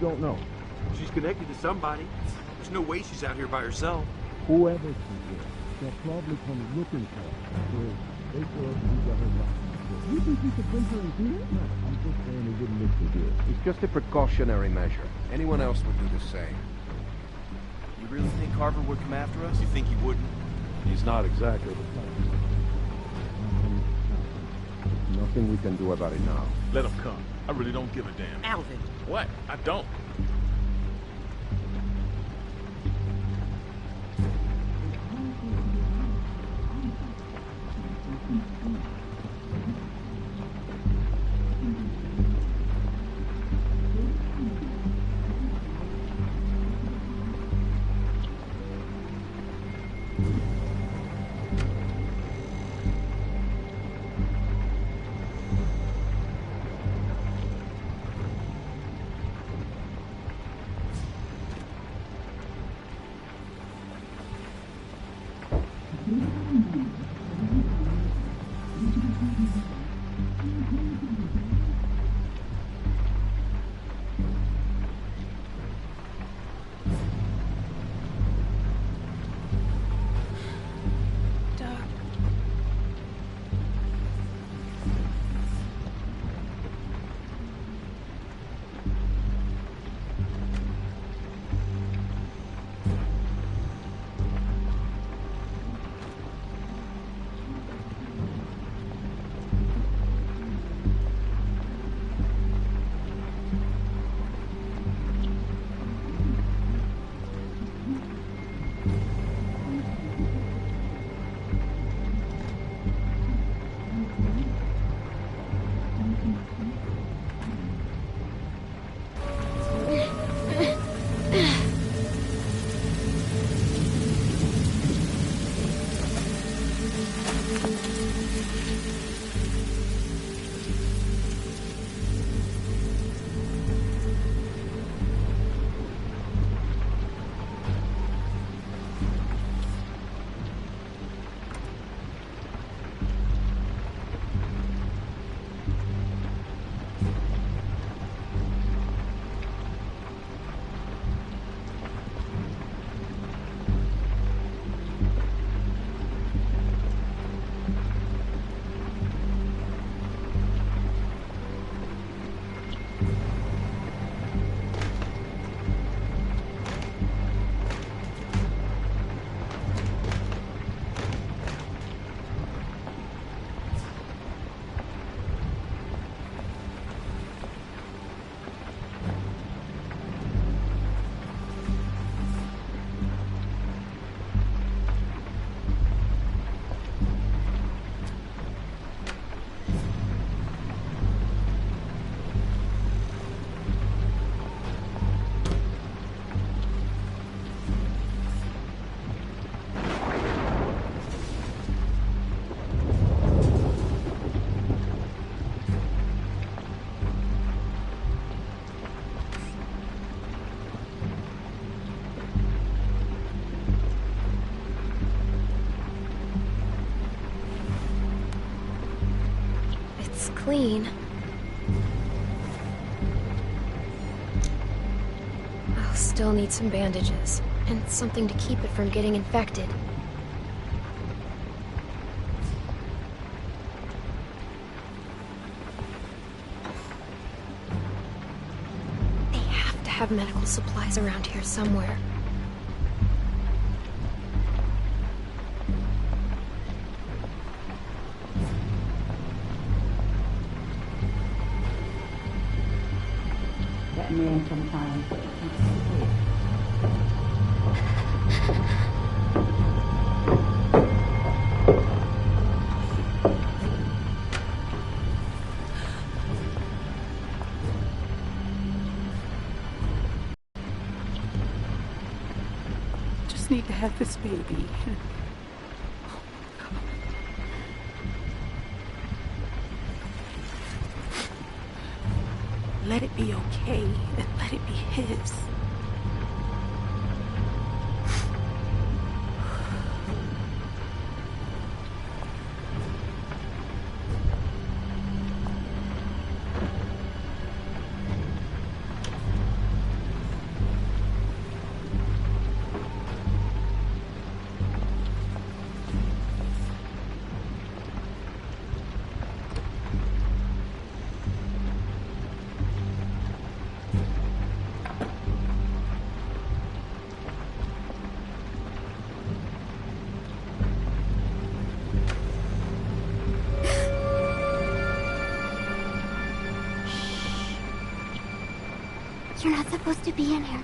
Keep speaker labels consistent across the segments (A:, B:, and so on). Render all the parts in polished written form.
A: don't know.
B: She's connected to somebody. There's no way she's out here by herself.
A: Whoever she is, they'll probably come looking for her. So they feel we got her locked. You think you could bring her in here? No, I'm just saying it wouldn't look so good.
C: It's just a precautionary measure. Anyone else would do the same.
B: You really think Carver would come after us? You think he wouldn't?
A: He's not exactly the type.
C: There's nothing we can do about it now.
D: Let him come. I really don't give a damn.
E: Alvin.
D: What? I don't.
F: Clean. I'll still need some bandages, and something to keep it from getting infected. They have to have medical supplies around here somewhere.
G: Man sometimes.
E: Just need to have this baby. Let it be okay, and let it be his.
G: supposed to be in here?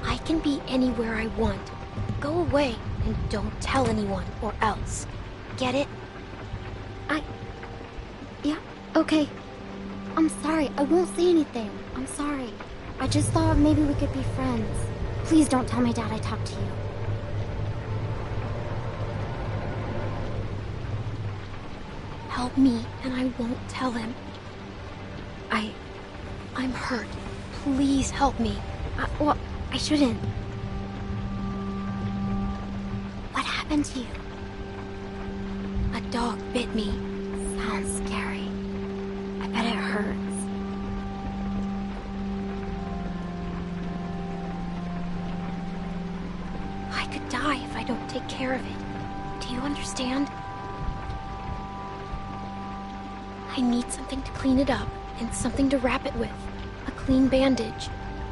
F: I can be anywhere I want. Go away and don't tell anyone or else. Get it?
G: Yeah, okay. I'm sorry, I won't say anything. I'm sorry. I just thought maybe we could be friends. Please don't tell my dad I talked to you.
F: Help me and I won't tell him. I'm hurt. Please help me.
G: Well, I shouldn't. What happened to you?
F: A dog bit me.
G: Sounds scary. I bet it hurts.
F: I could die if I don't take care of it. Do you understand? I need something to clean it up and something to wrap it with. A clean bandage.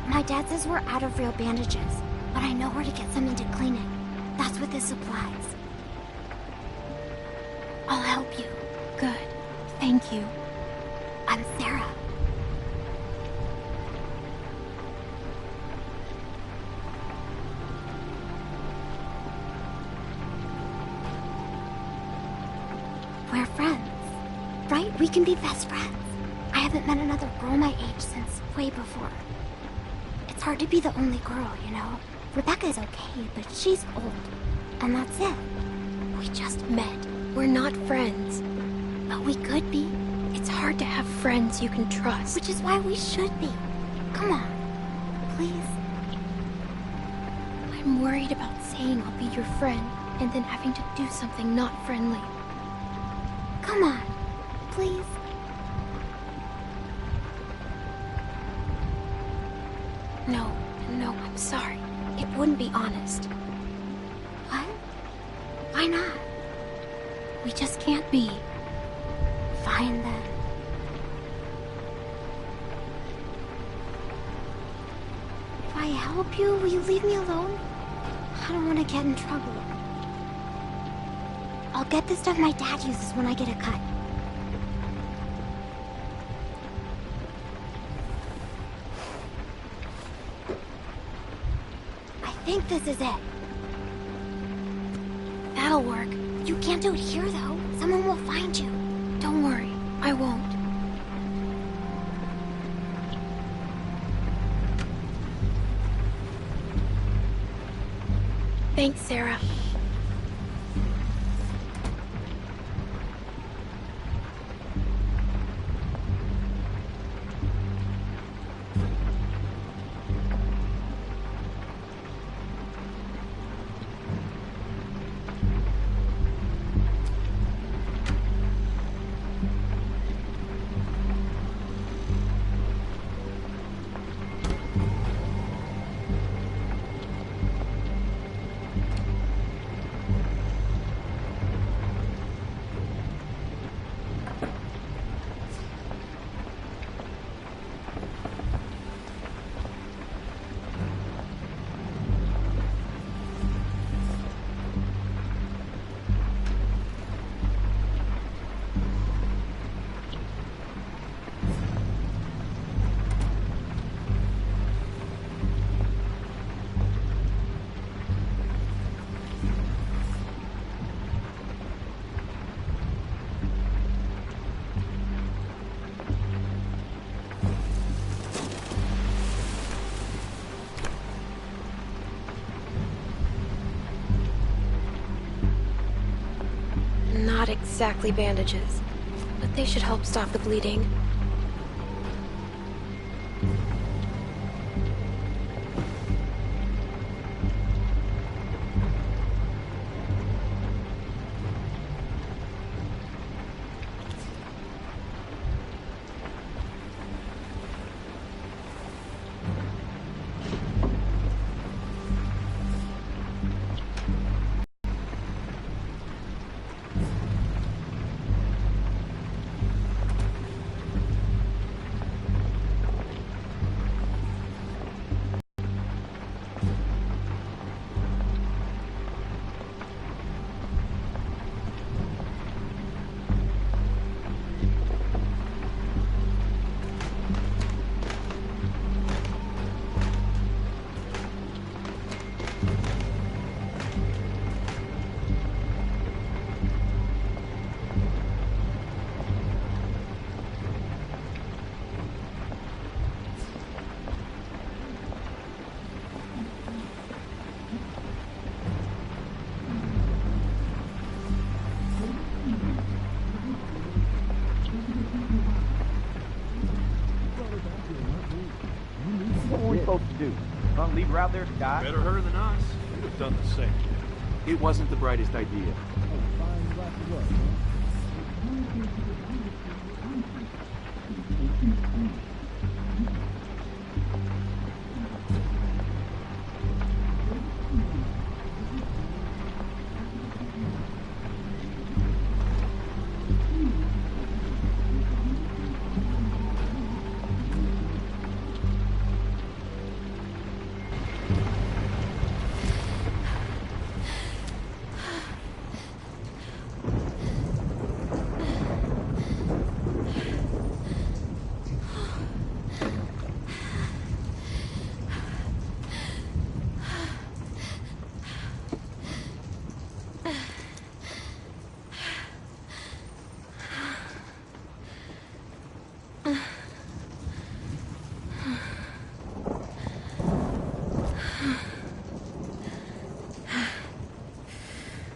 G: My dad says we're out of real bandages, but I know where to get something to clean it. That's with his supplies.
F: I'll help you. Good. Thank you.
G: I'm Sarah. We're friends, right? We can be best friends. I haven't met another girl my age since way before. It's hard to be the only girl, you know? Rebecca's okay, but she's old. And that's it.
F: We just met. We're not friends.
G: But we could be.
F: It's hard to have friends you can trust.
G: Which is why we should be. Come on. Please.
F: I'm worried about saying I'll be your friend and then having to do something not friendly.
G: Come on. Please.
F: No, I'm sorry. It wouldn't be honest.
G: What? Why not?
F: We just can't be.
G: Fine then. If I help you, will you leave me alone? I don't want to get in trouble. I'll get the stuff my dad uses when I get a cut. I think this is it.
F: That'll work.
G: You can't do it here, though. Someone will find you.
F: Don't worry, I won't. Thanks, Sarah. Not exactly bandages, but they should help stop the bleeding.
H: What were we supposed to do? Leave her out there to die?
B: Better her than us.
D: We'd have done the same.
B: It wasn't the brightest idea.
A: Fine glass of luck,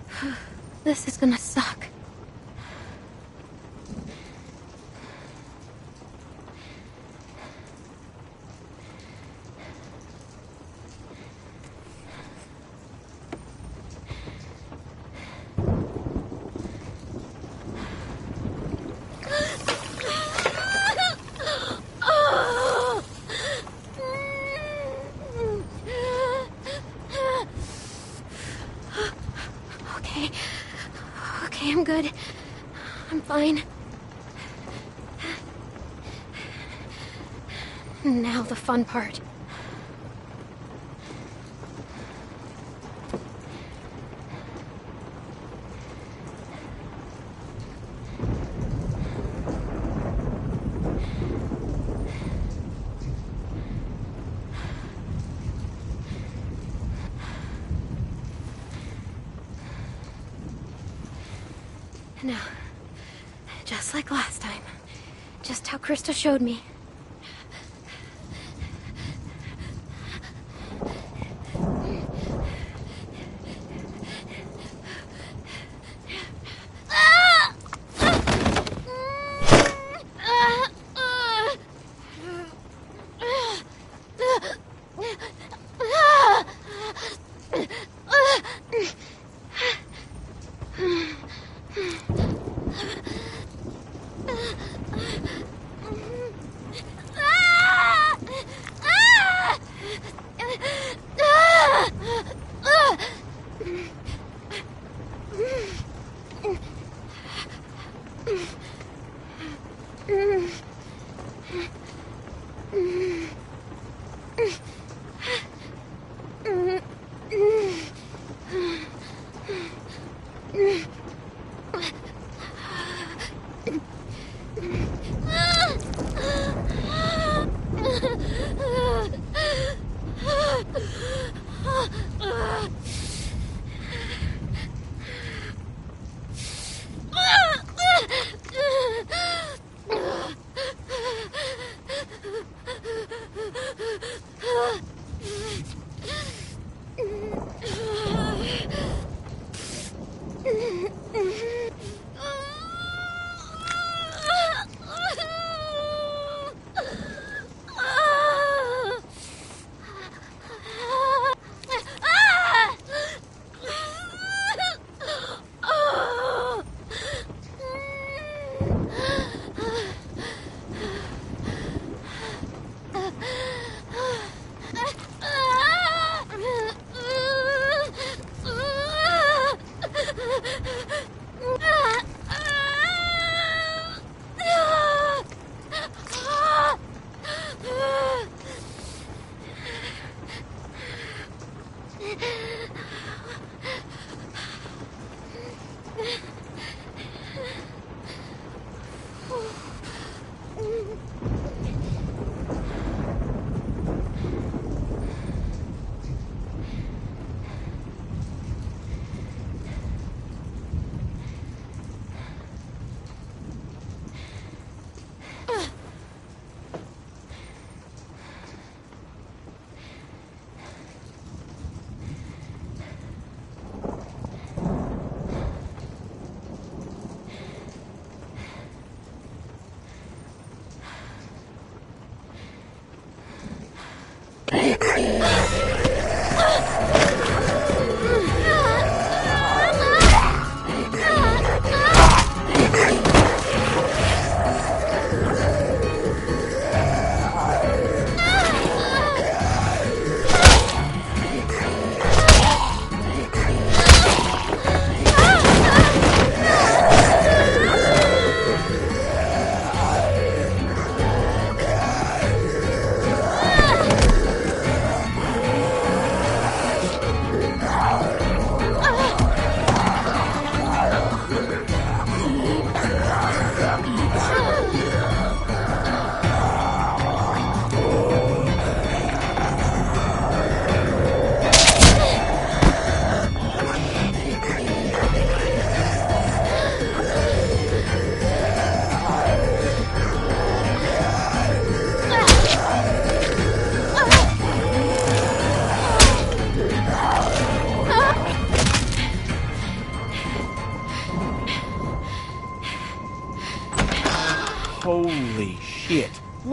A: huh?
F: This is gonna suck. Okay, I'm good. I'm fine. Now the fun part. Now, just like last time. Just how Krista showed me.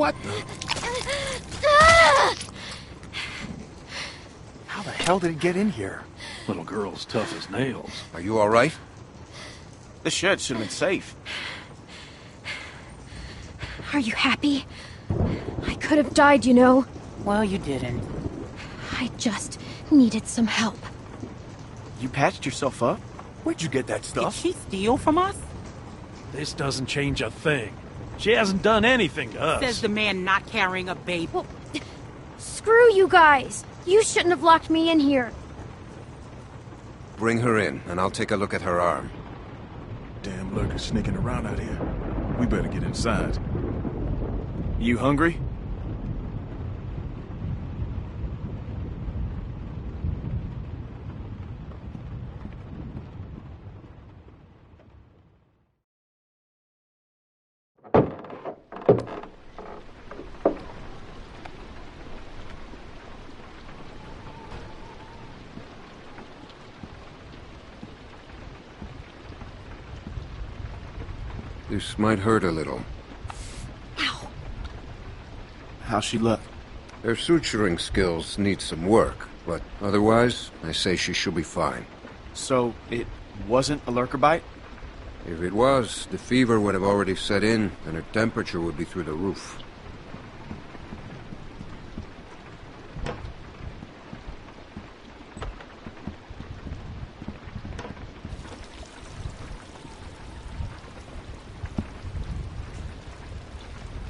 D: What the? How the hell did he get in here? Little girl's tough as nails.
C: Are you all right?
H: This shed should have been safe.
F: Are you happy? I could have died, you know.
E: Well, you didn't.
F: I just needed some help.
H: You patched yourself up?
D: Where'd you get that
E: Did
D: stuff?
E: she steal from us?
D: This doesn't change a thing. She hasn't done anything to us.
E: Says the man not carrying a baby.
F: Well, screw you guys. You shouldn't have locked me in here.
C: Bring her in, and I'll take a look at her arm.
D: Damn lurkers sneaking around out here. We better get inside. You hungry?
C: This might hurt a little.
F: Ow.
H: How's she look?
C: Her suturing skills need some work, but otherwise, I say she should be fine.
H: So, it wasn't a lurker bite?
C: If it was, the fever would have already set in, and her temperature would be through the roof.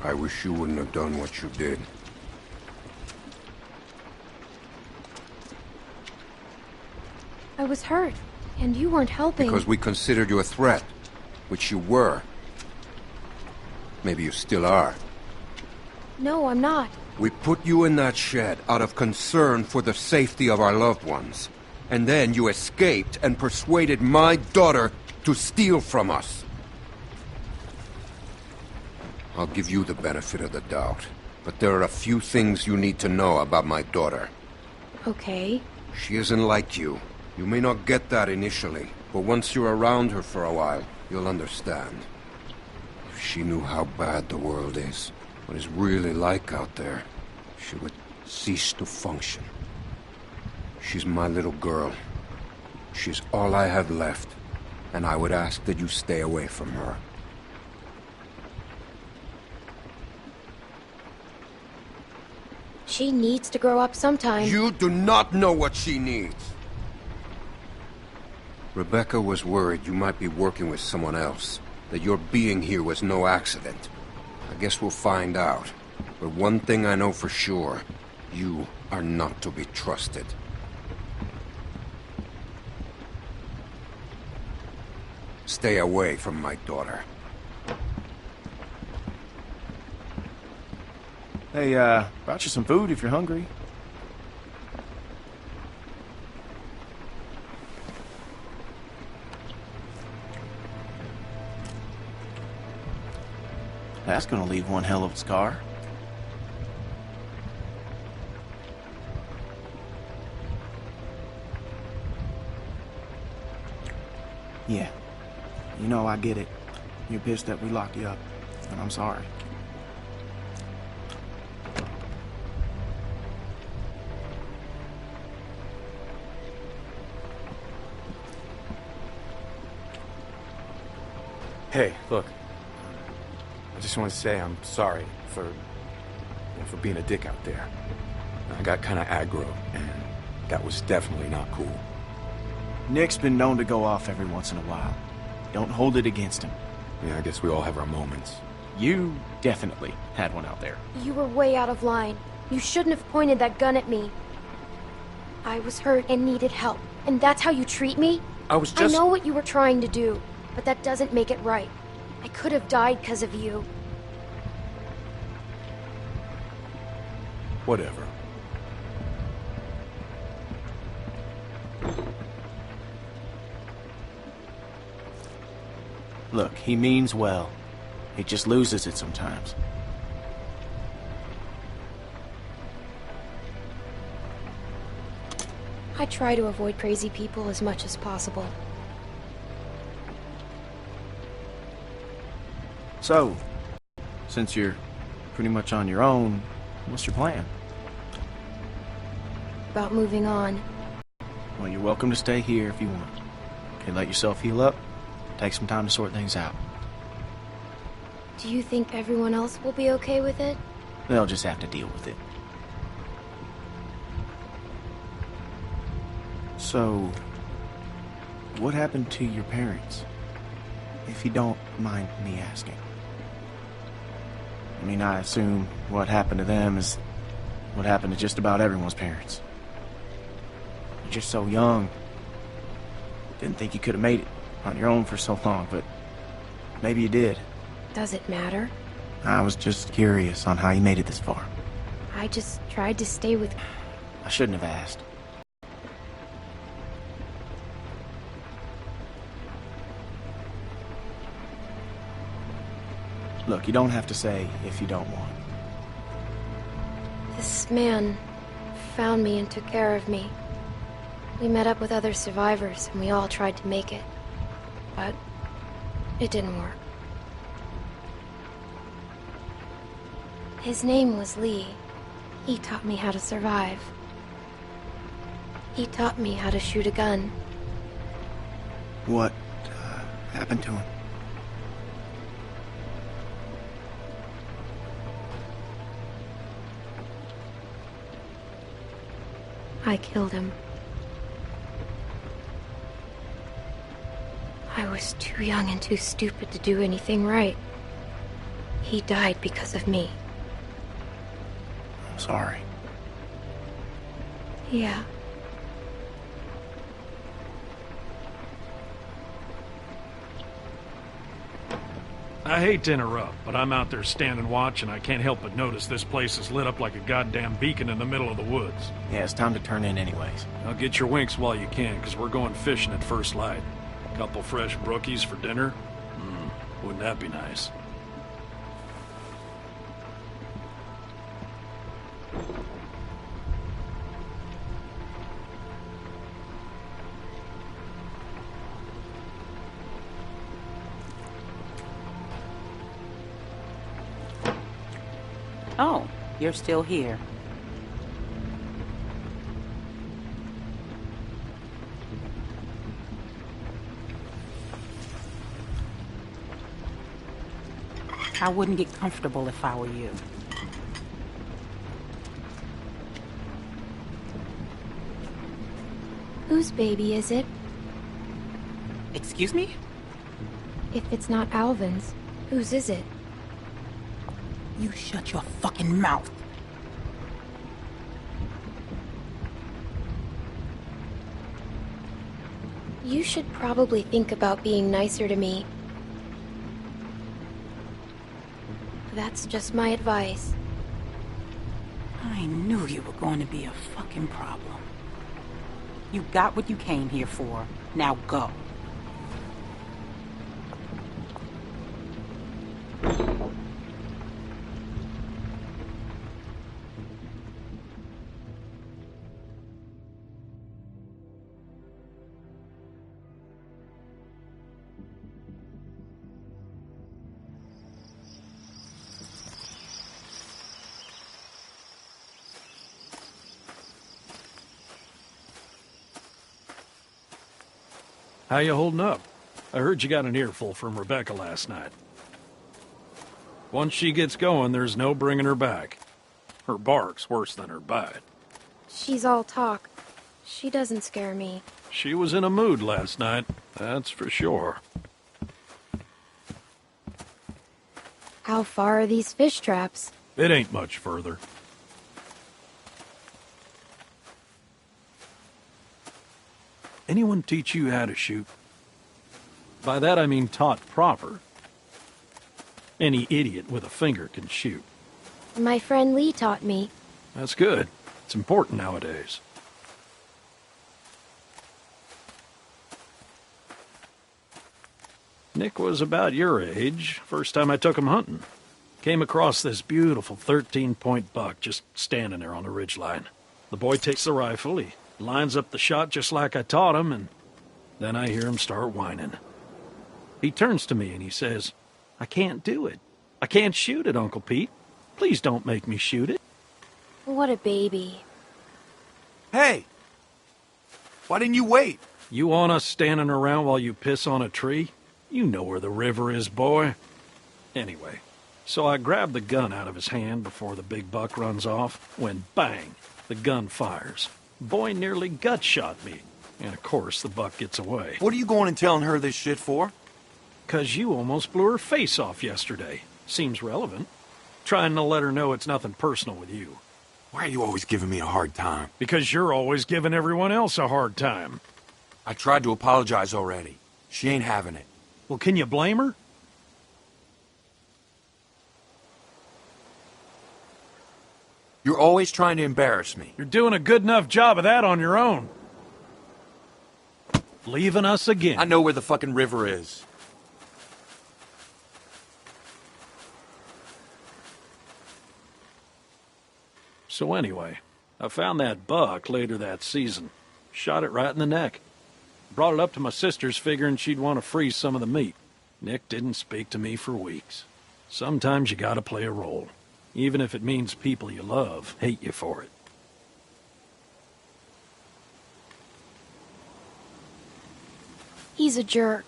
C: I wish you wouldn't have done what you did.
F: I was hurt, and you weren't helping.
C: Because we considered you a threat, which you were. Maybe you still are.
F: No, I'm not.
C: We put you in that shed out of concern for the safety of our loved ones. And then you escaped and persuaded my daughter to steal from us. I'll give you the benefit of the doubt, but there are a few things you need to know about my daughter.
F: Okay.
C: She isn't like you. You may not get that initially, but once you're around her for a while, you'll understand. If she knew how bad the world is, what it's really like out there, she would cease to function. She's my little girl. She's all I have left, and I would ask that you stay away from her.
F: She needs to grow up sometime.
C: You do not know what she needs. Rebecca was worried you might be working with someone else, that your being here was no accident. I guess we'll find out. But one thing I know for sure, you are not to be trusted. Stay away from my daughter.
H: Hey, brought you some food if you're hungry. That's gonna leave one hell of a scar. Yeah. You know, I get it. You're pissed that we locked you up, and I'm sorry.
B: Hey, look. I just want to say I'm sorry for being a dick out there. I got kind of aggro, and that was definitely not cool.
H: Nick's been known to go off every once in a while. Don't hold it against him.
B: Yeah, I guess we all have our moments.
H: You definitely had one out there.
F: You were way out of line. You shouldn't have pointed that gun at me. I was hurt and needed help, and that's how you treat me?
B: I was just...
F: I know what you were trying to do, but that doesn't make it right. I could have died because of you.
B: Whatever.
H: Look, he means well. He just loses it sometimes.
F: I try to avoid crazy people as much as possible.
H: So, since you're pretty much on your own. What's your plan?
F: About moving on.
H: Well, you're welcome to stay here if you want. Okay, let yourself heal up. Take some time to sort things out.
F: Do you think everyone else will be okay with it?
H: They'll just have to deal with it. So, what happened to your parents? If you don't mind me asking. I mean, I assume what happened to them is what happened to just about everyone's parents. You're just so young. Didn't think you could have made it on your own for so long, but maybe you did.
F: Does it matter?
H: I was just curious on how you made it this far.
F: I just tried to stay with...
H: I shouldn't have asked. Look, you don't have to say if you don't want.
F: This man found me and took care of me. We met up with other survivors and we all tried to make it. But it didn't work. His name was Lee. He taught me how to survive. He taught me how to shoot a gun.
H: What happened to him?
F: I killed him. I was too young and too stupid to do anything right. He died because of me.
H: I'm sorry.
F: Yeah.
I: I hate to interrupt, but I'm out there standing watch and I can't help but notice this place is lit up like a goddamn beacon in the middle of the woods.
H: Yeah, it's time to turn in anyways.
I: Now get your winks while you can, because we're going fishing at first light. Couple fresh brookies for dinner? Wouldn't that be nice?
E: Oh, you're still here. I wouldn't get comfortable if I were you.
F: Whose baby is it?
E: Excuse me?
F: If it's not Alvin's, whose is it?
E: You shut your fucking mouth.
F: You should probably think about being nicer to me. That's just my advice.
E: I knew you were going to be a fucking problem. You got what you came here for. Now go.
I: How you holding up? I heard you got an earful from Rebecca last night. Once she gets going, there's no bringing her back. Her bark's worse than her bite.
F: She's all talk. She doesn't scare me.
I: She was in a mood last night, that's for sure.
F: How far are these fish traps?
I: It ain't much further. Anyone teach you how to shoot? By that I mean taught proper. Any idiot with a finger can shoot.
F: My friend Lee taught me.
I: That's good. It's important nowadays. Nick was about your age, first time I took him hunting. Came across this beautiful 13-point buck just standing there on the ridgeline. The boy takes the rifle, he lines up the shot just like I taught him, and then I hear him start whining. He turns to me and he says, "I can't do it. I can't shoot it, Uncle Pete." Please don't make me shoot it.
F: What a baby.
B: Hey! Why didn't you wait?
I: You want us standing around while you piss on a tree? You know where the river is, boy. Anyway, so I grabbed the gun out of his hand before the big buck runs off, when bang, the gun fires. Boy nearly gut shot me, and of course the buck gets away.
B: What are you going and telling her this shit for?
I: 'Cause you almost blew her face off yesterday. Seems relevant. Trying to let her know it's nothing personal with you.
B: Why are you always giving me a hard time?
I: Because you're always giving everyone else a hard time.
B: I tried to apologize already. She ain't having it.
I: Well, can you blame her?
B: You're always trying to embarrass me.
I: You're doing a good enough job of that on your own. Leaving us again.
B: I know where the fucking river is.
I: So anyway, I found that buck later that season. Shot it right in the neck. Brought it up to my sister's figuring she'd want to freeze some of the meat. Nick didn't speak to me for weeks. Sometimes you gotta play a role, even if it means people you love hate you for it.
F: He's a jerk.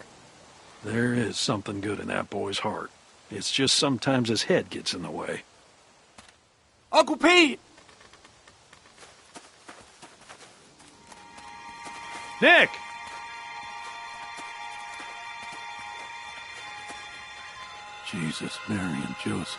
I: There is something good in that boy's heart. It's just sometimes his head gets in the way.
B: Uncle Pete!
I: Nick!
J: Jesus, Mary, and Joseph.